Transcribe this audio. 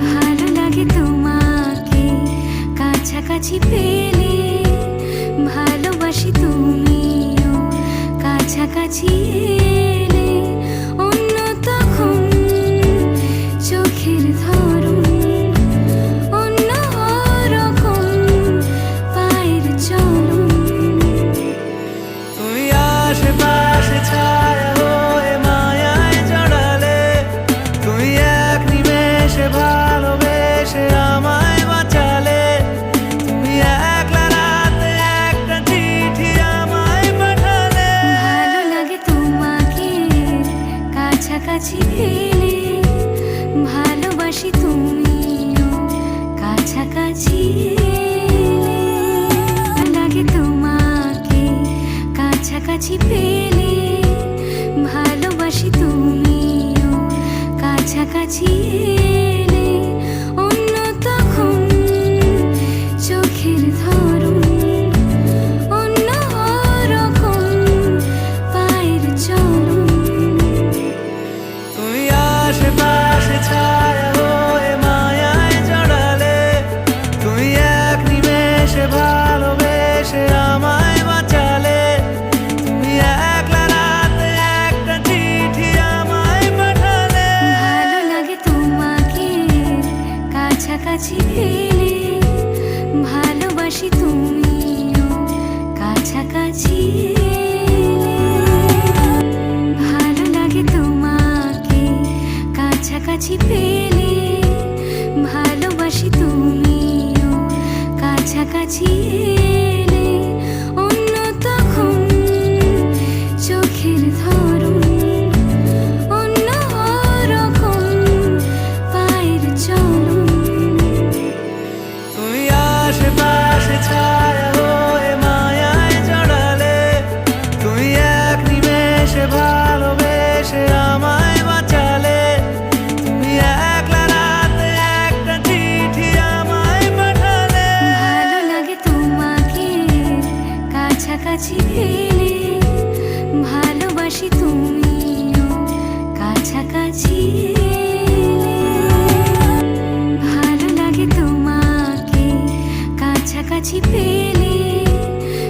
ভালো লাগে তোমাকে কাছাকাছি পেলে, ভালোবাসি তুমিও কাছাকাছি এলে। অন্য তখন চোখের ধরন, অন্য রকম পায়ের চলন। তুমি আশেপাশে ছায়া হয়ে মায়ায় জড়ালে, তুমি এক নিমেষে ভালোবেসে আমায় বাঁচালে। তুমি একলা রাতে একটা চিঠি আমায় পাঠালে। ভালো লাগে তোমাকে কাছাকাছি পেলে, ভালোবাসি তুমিও কাছাকাছি এলে। ভালো লাগে তোমাকে কাছাকাছি পেলে, ভালোবাসি তুমিও কাছাকাছি এলে। অন্য তখন চোখের ধরন, অন্য রকম পায়ের চলন। তুমি আশেপাশে ছায়া হয়ে মায়ায় জড়ালে, তুমি এক নিমেষে ভালোবেসে আমায় বাঁচালে। তুমি একলা রাতে একটা চিঠি আমায় পাঠালে। ভালো লাগে তোমাকে কাছাকাছি পেলে, ভালোবাসি তুমিও কাছাকাছি এলে। ভালো লাগে তোমাকে কাছাকাছি পেলে, ভালোবাসি তুমিও কাছাকাছি এলে। অন্য তখন চোখের ধরন, অন্য রকম পায়ের চলন। তুমি আশেপাশে ছায়া হয়ে মায়ায় জড়ালে, তুমি এক নিমেষে ভালোবেসে আমায় বাঁচালে। তুমি একলা রাতে একটা চিঠি আমায় পাঠালে। ভালো লাগে তোমাকে কাছাকাছি পেলে, ভালোবাসি তুমিও কাছাকাছি